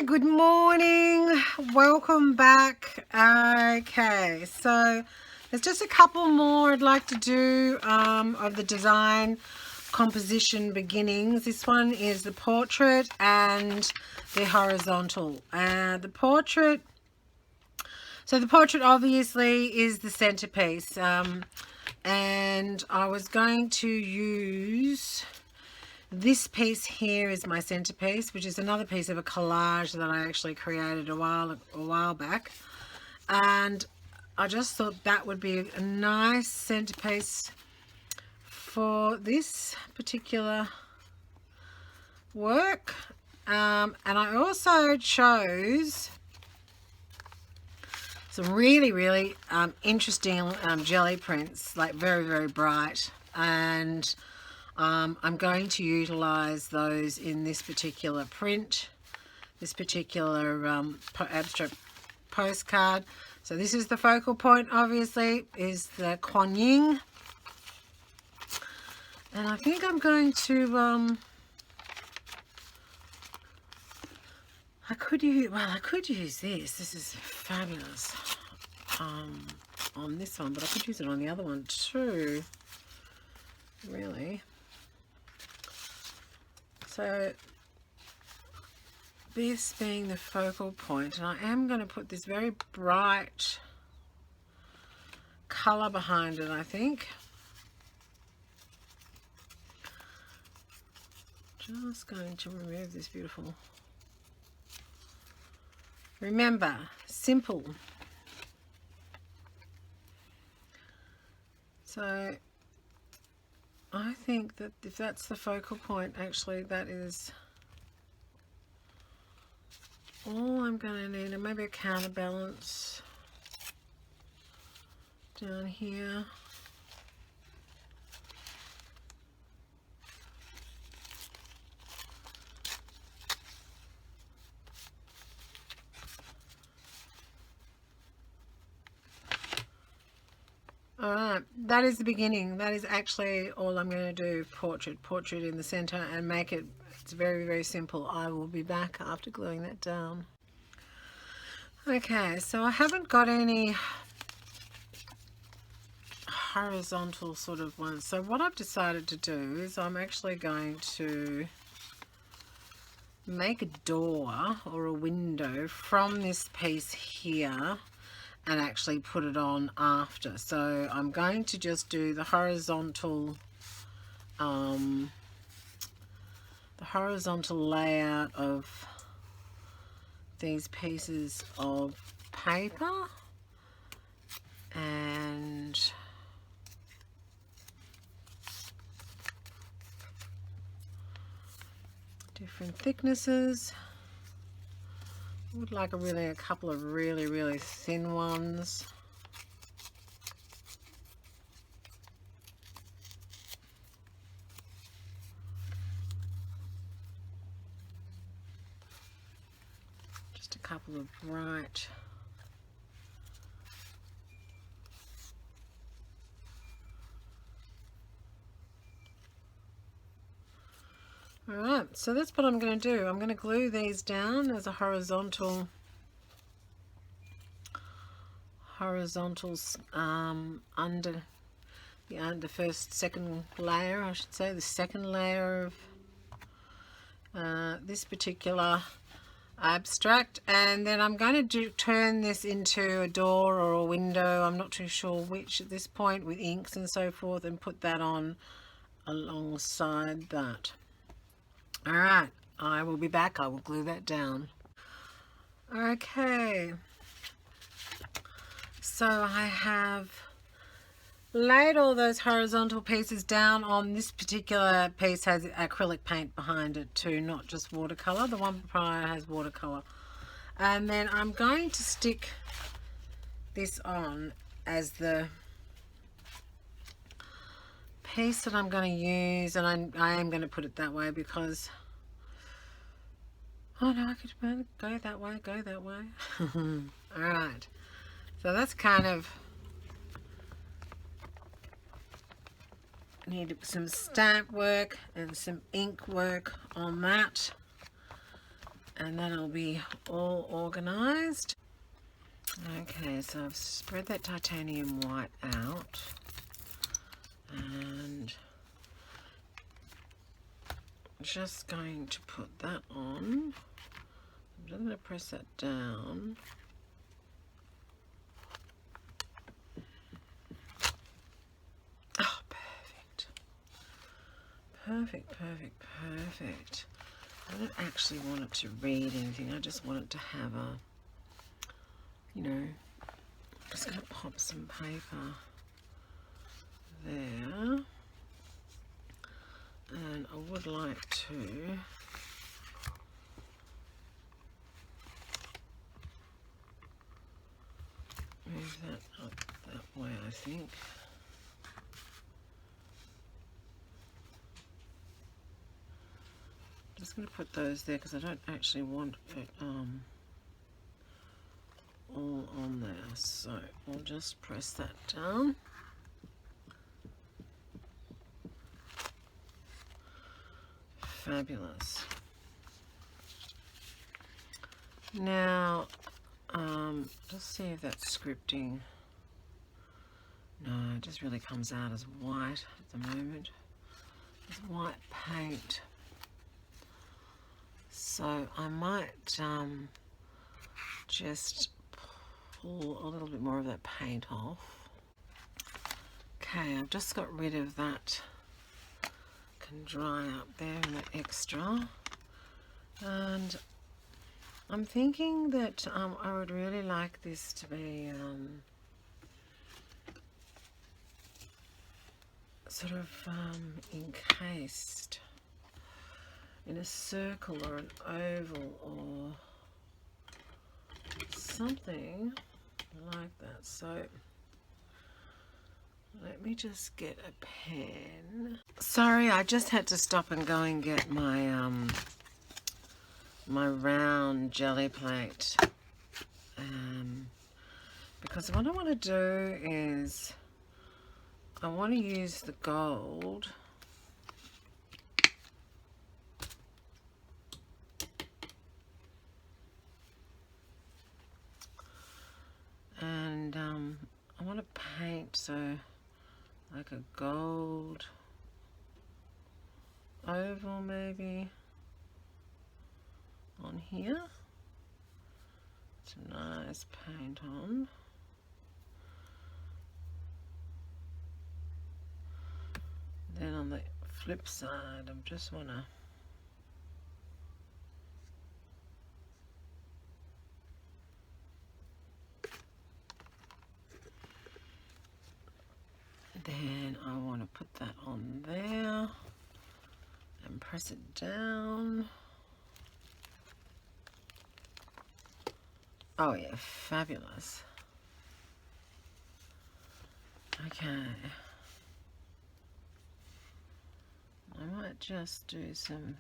good morning. Welcome back. Okay, so there's just a couple more I'd like to do of the design composition beginnings. This one is the portrait and the horizontal. The portrait obviously is the centerpiece, and I was going to use this piece here is my centerpiece, which is another piece of a collage that I actually created a while back, and I just thought that would be a nice centerpiece for this particular work. And I also chose some really interesting jelly prints, like very bright, and I'm going to utilize those in this particular print, this particular abstract postcard. So this is the focal point, obviously, is the Kuan Yin, and I think I'm going to I could use this is fabulous on this one, but I could use it on the other one too, really. So this being the focal point, and I am going to put this very bright colour behind it, I think. Just going to remove this beautiful. Remember, simple. So I think that if that's the focal point, actually that is all I'm going to need, and maybe a counterbalance down here. Alright, that is the beginning. That is actually all I'm going to do. Portrait in the center, and make it, it's very simple. I will be back after gluing that down. Okay, so I haven't got any horizontal sort of ones. So what I've decided to do is I'm actually going to make a door or a window from this piece here and actually put it on after. So I'm going to just do the horizontal layout of these pieces of paper, and different thicknesses. I would like a couple of really thin ones. Just a couple of bright. Alright, so that's what I'm going to do. I'm going to glue these down as a horizontals under the second layer, I should say, the second layer of this particular abstract, and then I'm going to turn this into a door or a window. I'm not too sure which at this point, with inks and so forth, and put that on alongside that. Alright, I will be back. I will glue that down. Okay, so I have laid all those horizontal pieces down on. This particular piece has acrylic paint behind it too, not just watercolor. The one prior has watercolor. And then I'm going to stick this on as the piece that I'm going to use, and I am going to put it that way because, oh no, I could go that way. Alright, so that's kind of, need some stamp work and some ink work on that. and that'll be all organized. Okay, so I've spread that titanium white out, and I'm just going to put that on. I'm just going to press that down. Oh, perfect. Perfect, perfect, perfect. I don't actually want it to read anything. I just want it to have a, you know, I'm just going to pop some paper there. And I would like to move that up that way, I think. Just going to put those there because I don't actually want it all on there. So we'll just press that down. Fabulous. Now, just see if that's scripting. No, it just really comes out as white at the moment. It's white paint. So I might just pull a little bit more of that paint off. Okay, I've just got rid of that. Can dry up there in that extra. And I'm thinking that I would really like this to be sort of encased in a circle or an oval or something like that. So let me just get a pen. Sorry, I just had to stop and go and get my my round jelly plate, because what I want to do is I want to use the gold and I want to paint so like a gold oval maybe on here. Some nice paint on. Then on the flip side, I just want to put that on there and press it down. Oh yeah, fabulous. Okay. I might just do some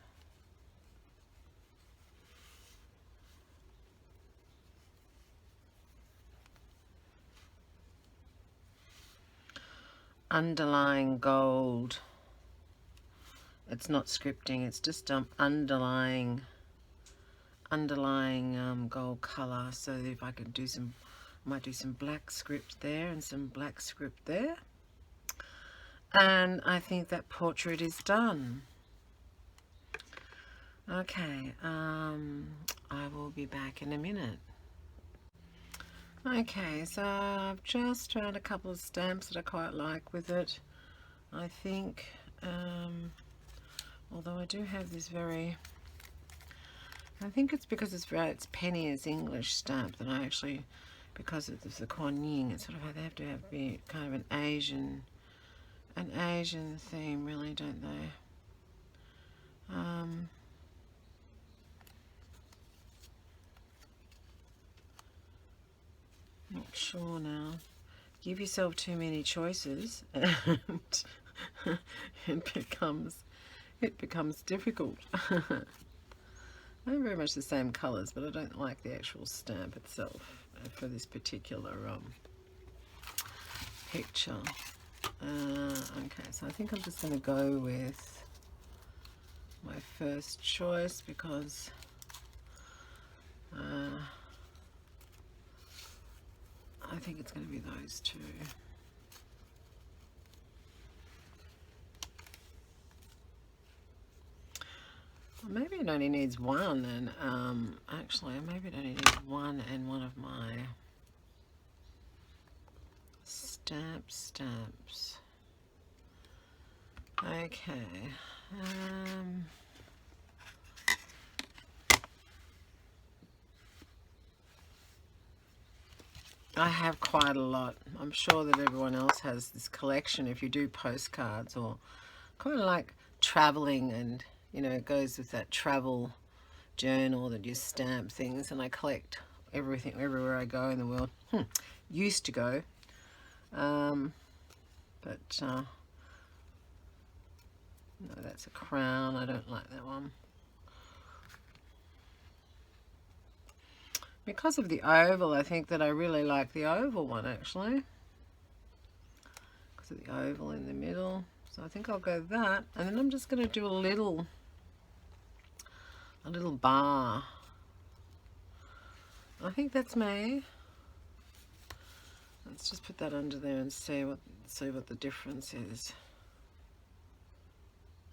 underlying gold. It's not scripting, it's just underlying gold color. So if I could do some, I might do some black script there and some black script there. And I think that portrait is done. Okay, I will be back in a minute. Okay, so I've just found a couple of stamps that I quite like with it. I think, although I do have this very, I think it's because it's penny as English stamp that I actually, because it's the Kuan Yin, it's sort of, they have to be kind of an Asian theme, really, don't they? Not sure now. Give yourself too many choices and it becomes difficult. They're very much the same colours, but I don't like the actual stamp itself for this particular picture. Okay, so I think I'm just going to go with my first choice because I think it's going to be those two. Maybe it only needs one, and actually maybe it only needs one and one of my stamps. Okay. I have quite a lot. I'm sure that everyone else has this collection if you do postcards, or kind of like traveling, and you know, it goes with that travel journal that you stamp things, and I collect everything everywhere I go in the world. Used to go. No, that's a crown. I don't like that one. Because of the oval, I think that I really like the oval one, actually. Because of the oval in the middle. So I think I'll go that. And then I'm just going to do a little bar. I think that's me. Let's just put that under there and see what the difference is.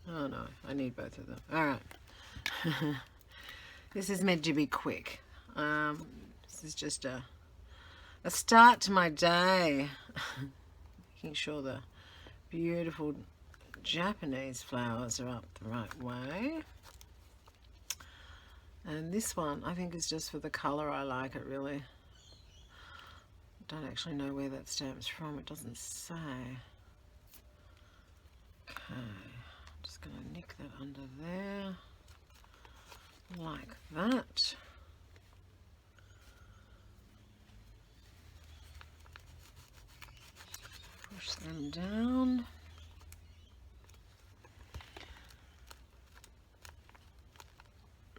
Oh no, I need both of them. All right. This is meant to be quick. This is just a start to my day. Making sure the beautiful Japanese flowers are up the right way. And this one, I think, is just for the colour. I like it, really. Don't actually know where that stamp's from. It doesn't say. Okay. I'm just going to nick that under there. Like that. Push them down.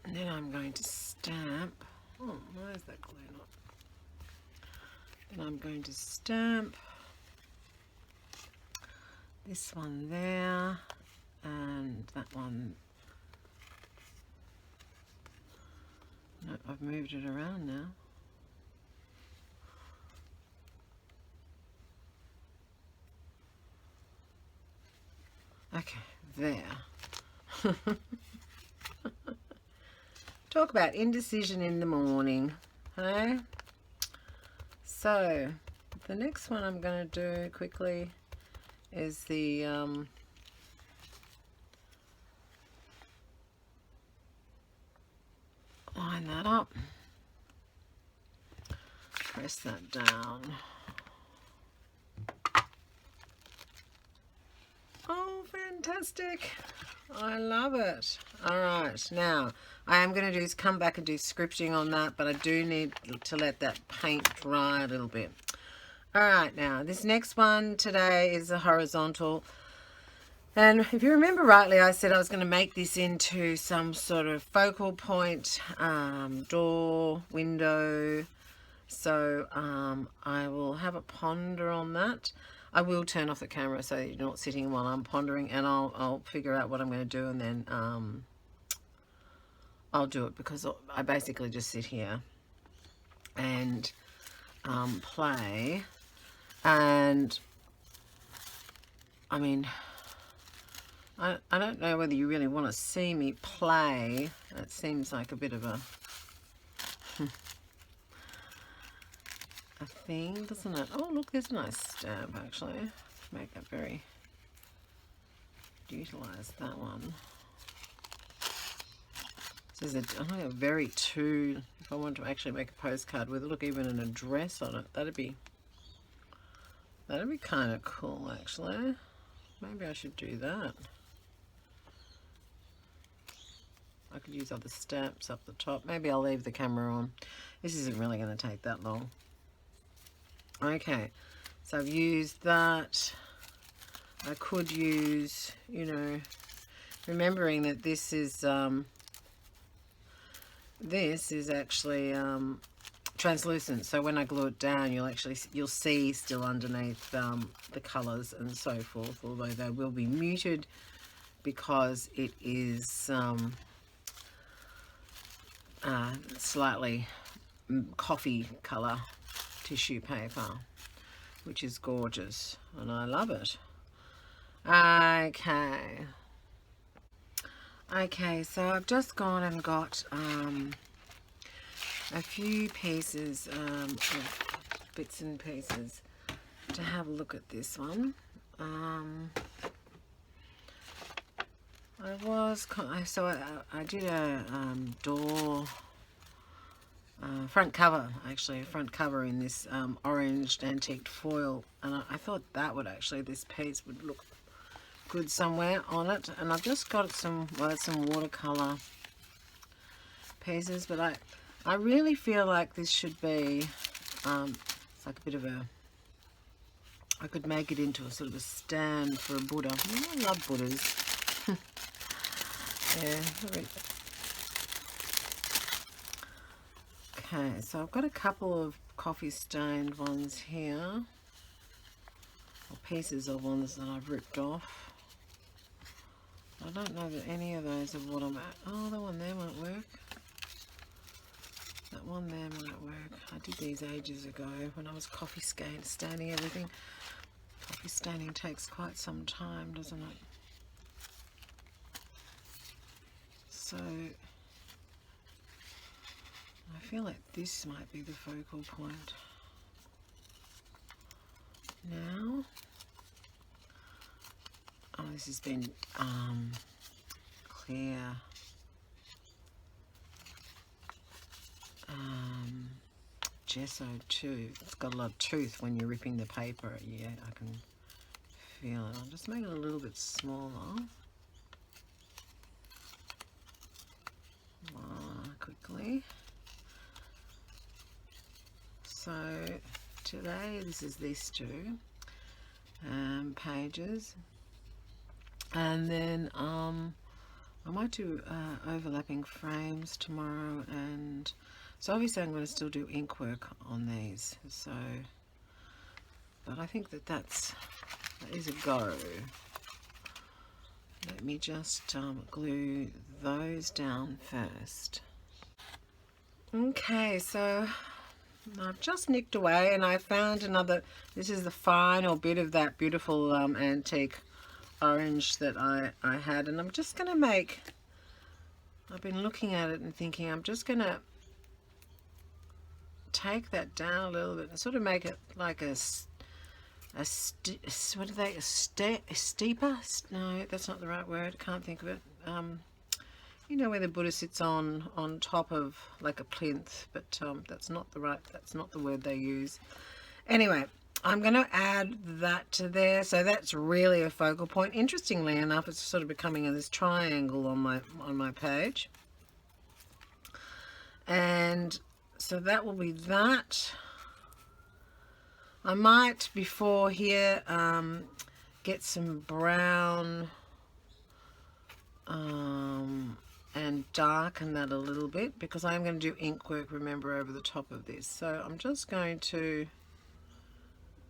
And then I'm going to stamp. Oh, why is that glue not? Then I'm going to stamp this one there, and that one. No, I've moved it around now. Okay, there. Talk about indecision in the morning, hey? So, the next one I'm going to do quickly is the line that up, press that down. Oh, fantastic. I love it. All right, now I am going to come back and do scripting on that, but I do need to let that paint dry a little bit. All right, now this next one today is a horizontal. And if you remember rightly, I said I was going to make this into some sort of focal point, door, window. So I will have a ponder on that. I will turn off the camera so you're not sitting while I'm pondering, and I'll figure out what I'm going to do, and then I'll do it, because I basically just sit here and play. And I mean, I don't know whether you really want to see me play. It seems like a bit of a thing, doesn't it? Oh, look, there's a nice stamp, actually. Make that very... utilize that one. This is a very two... If I want to actually make a postcard with it, look, even an address on it, that'd be kind of cool, actually. Maybe I should do that. I could use other stamps up the top. Maybe I'll leave the camera on. This isn't really going to take that long. Okay, so I've used that. I could use, you know, remembering that this is actually translucent. So when I glue it down, you'll see still underneath the colours and so forth. Although they will be muted because it is slightly coffee colour tissue paper, which is gorgeous, and I love it. Okay, so I've just gone and got a few pieces of bits and pieces to have a look at this one. I did a door front cover, actually a front cover in this orange antique foil, and I thought that would actually, this piece would look good somewhere on it. And I've just got some watercolor pieces, but I really feel like this should be it's like a bit of a, I could make it into a sort of a stand for a Buddha. I love Buddhas. Yeah. Okay, so I've got a couple of coffee stained ones here, or pieces of ones that I've ripped off. I don't know that any of those are what I'm at. Oh, the one there won't work. That one there might work. I did these ages ago when I was coffee staining everything. Coffee staining takes quite some time, doesn't it? So I feel like this might be the focal point. Now, oh, this has been clear gesso too. It's got a lot of tooth when you're ripping the paper. Yeah, I can feel it. I'll just make it a little bit smaller. Quickly. So today this is these two pages, and then I might do overlapping frames tomorrow, and so obviously I'm going to still do ink work on these, so but I think that is a go. Let me just glue those down first. Okay, so I've just nicked away and I found another, this is the final bit of that beautiful antique orange that I had, and I'm just going to make, I've been looking at it and thinking I'm just going to take that down a little bit and sort of make it like steeper? No, that's not the right word. I can't think of it. You know, where the Buddha sits on top of like a plinth, but that's not the word they use. Anyway, I'm going to add that to there, so that's really a focal point. Interestingly enough, it's sort of becoming this triangle on my page, and so that will be that. I might, before here, get some brown and darken that a little bit, because I'm going to do ink work, remember, over the top of this. So I'm just going to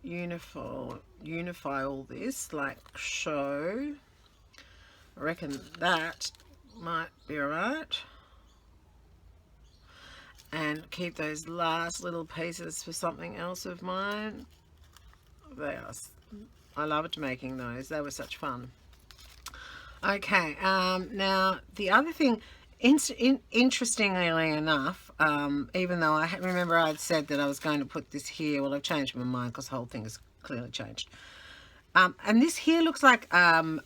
unify all this like so. I reckon that might be alright. And keep those last little pieces for something else of mine. I loved making those. They were such fun. Okay, now the other thing, interestingly enough, even though I remember I'd said that I was going to put this here, well, I've changed my mind because the whole thing has clearly changed. And this here looks like the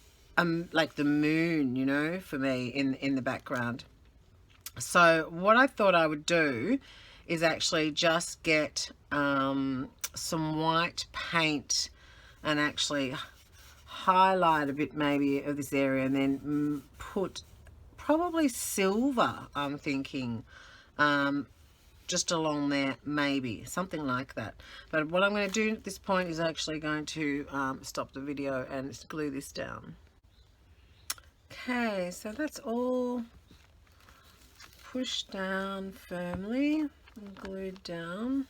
moon, you know, for me in the background. So what I thought I would do is actually just get some white paint and actually highlight a bit maybe of this area, and then put probably silver, I'm thinking, just along there, maybe something like that. But what I'm going to do at this point is actually going to stop the video and glue this down. Okay, so that's all pushed down firmly and glued down.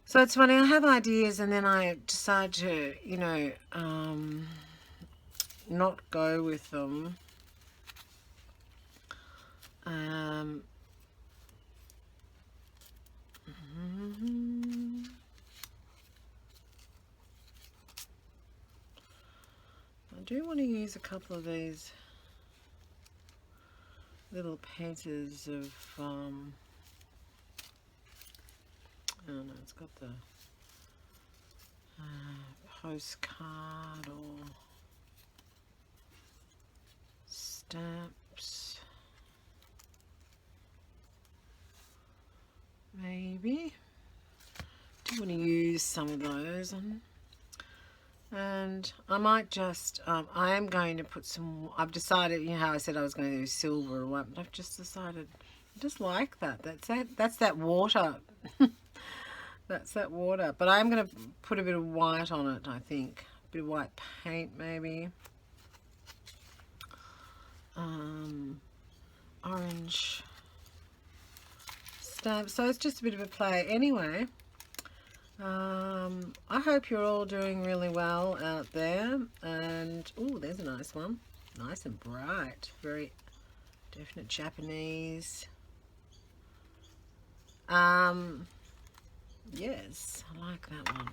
So it's funny, I have ideas and then I decide to, you know, not go with them. Um, I do want to use a couple of these little pieces of, oh no, it's got the postcard or stamps, maybe. Do want to use some of those, and I might just, I am going to put some, I've decided, you know how I said I was going to do silver or what, but I've just decided, I just like that, that's that water, that's that water, but I'm going to put a bit of white on it, I think, a bit of white paint maybe, orange stamp, so it's just a bit of a play anyway. I hope you're all doing really well out there, and oh, there's a nice one, nice and bright, very definite Japanese. Yes, I like that one.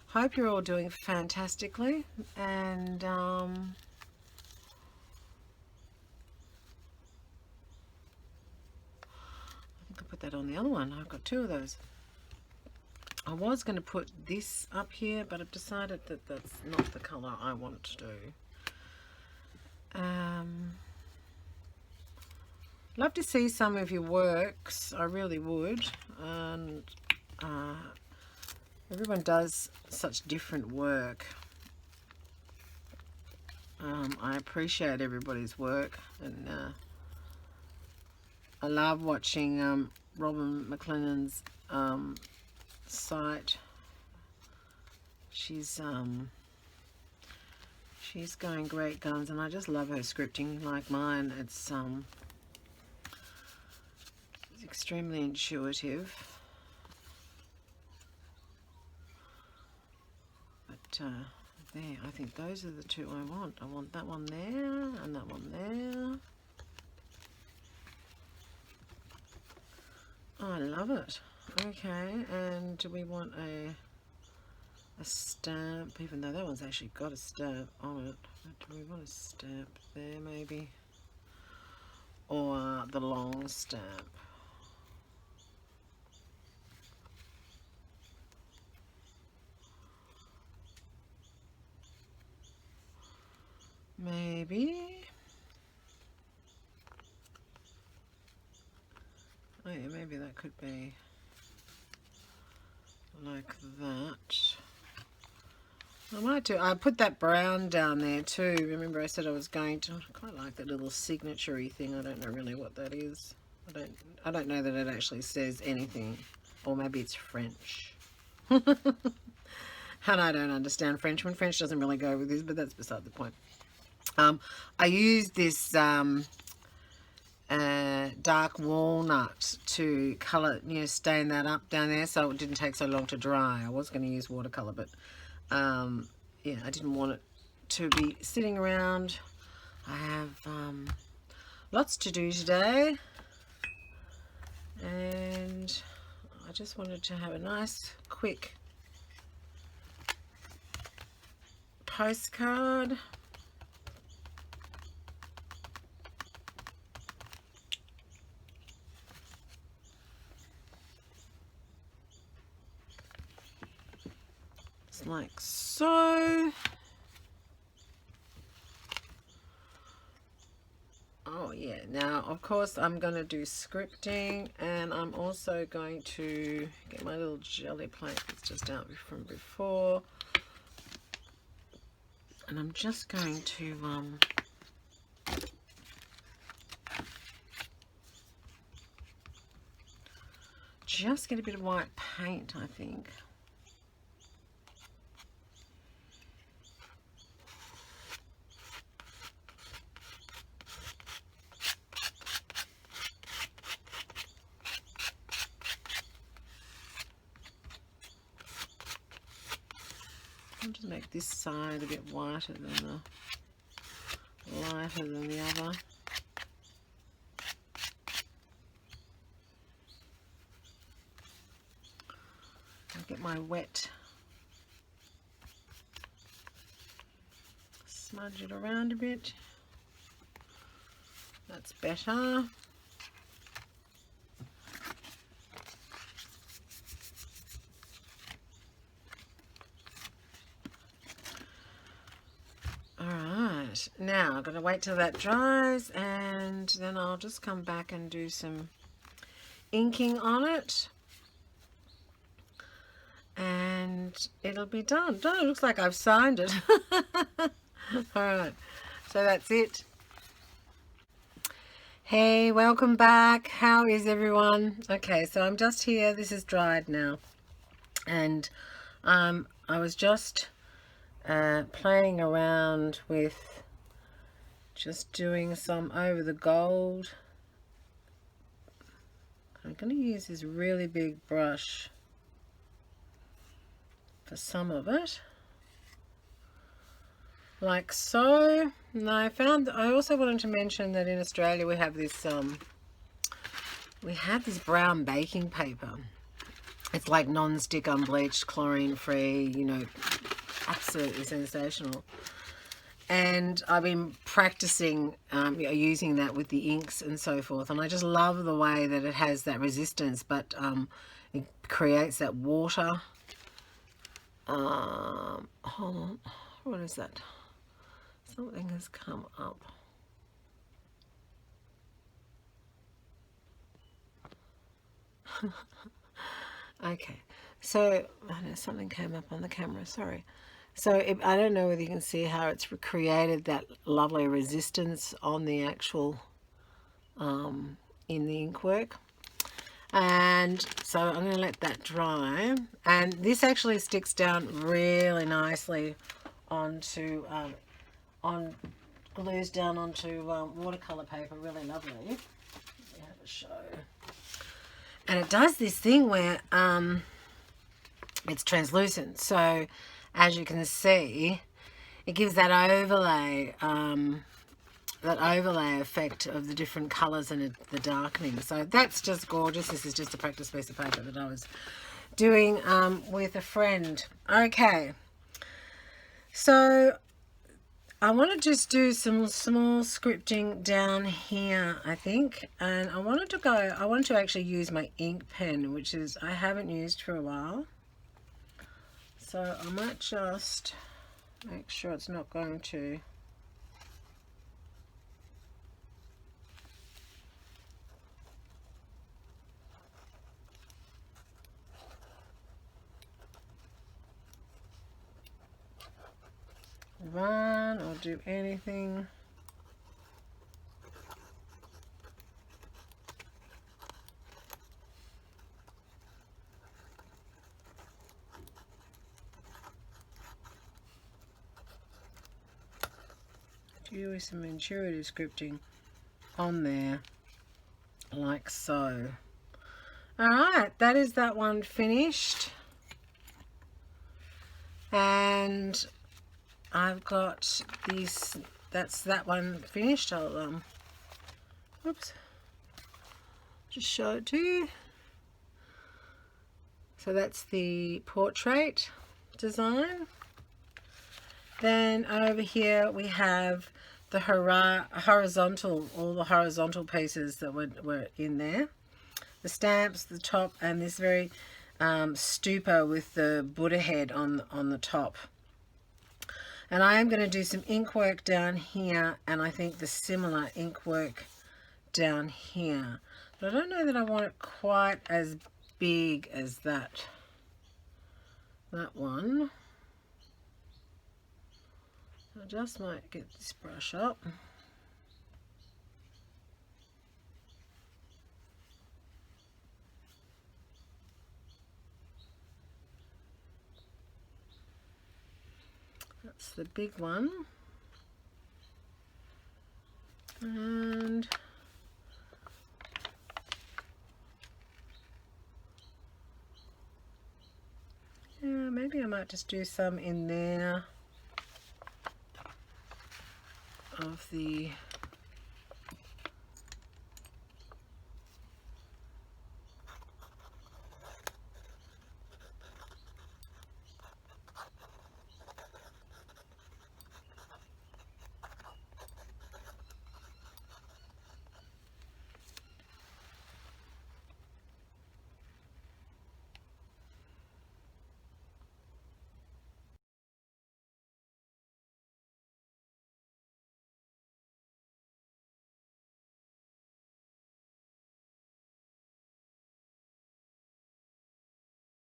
Hope you're all doing fantastically, and I think I'll put that on the other one. I've got two of those. I was going to put this up here, but I've decided that that's not the colour I want to do. Love to see some of your works, I really would, and everyone does such different work. I appreciate everybody's work, and I love watching Robin McLennan's site. She's going great guns, and I just love her scripting like mine. It's extremely intuitive, but there, I think those are the two I want. I want that one there and that one there. Oh, I love it. Okay, and do we want a stamp, even though that one's actually got a stamp on it? But do we want a stamp there maybe? Or the long stamp? Maybe. Oh yeah, maybe that could be like that. I might do, I put that brown down there too. Remember I said I was going to, I quite like that little signature-y thing. I don't know really what that is. I don't know that it actually says anything. Or maybe it's French. And I don't understand French when French doesn't really go with this, but that's beside the point. I used this dark walnut to colour, you know, stain that up down there, so it didn't take so long to dry. I was going to use watercolour, but yeah, I didn't want it to be sitting around. I have lots to do today, and I just wanted to have a nice quick postcard. Like so. Oh yeah, now of course I'm going to do scripting, and I'm also going to get my little jelly plate that's just out from before, and I'm just going to just get a bit of white paint, I think. I'll just make this side a bit whiter than the lighter than the other. get my wet, smudge it around a bit. That's better. Alright, now I'm going to wait till that dries and then I'll just come back and do some inking on it. And it'll be done. Oh, it looks like I've signed it. Alright, so that's it. Hey, welcome back. How is everyone? Okay, so I'm just here. This is dried now. And I was just playing around with just doing some over the gold. I'm going to use this really big brush for some of it, like so. And I also wanted to mention that in Australia we have this brown baking paper. It's like non-stick, unbleached, chlorine-free, you know, absolutely sensational. And I've been practicing using that with the inks and so forth, and I just love the way that it has that resistance, but it creates that water. Hold on, what is that? Something has come up. Okay, so I know something came up on the camera, sorry. So I don't know whether you can see how it's created that lovely resistance on the actual, in the ink work. And so I'm going to let that dry. And this actually sticks down really nicely onto, glues down onto watercolor paper, really lovely. Let me have a show. And it does this thing where it's translucent. So as you can see, it gives that overlay effect of the different colors and the darkening. So that's just gorgeous. This is just a practice piece of paper that I was doing with a friend. Okay, so I want to just do some small scripting down here, I think, and I wanted to actually use my ink pen, which is I haven't used for a while. So I might just make sure it's not going to run or do anything. Do some intuitive scripting on there, like so. Alright, that is that one finished. And I've got this, that's that one finished. I'll oops, just show it to you. So that's the portrait design. Then over here we have the horizontal, all the horizontal pieces that were in there. The stamps, the top, and this very stupa with the Buddha head on the top. And I am going to do some ink work down here, and I think the similar ink work down here. But I don't know that I want it quite as big as that one. I just might get this brush up. That's the big one. And yeah, maybe I might just do some in there of the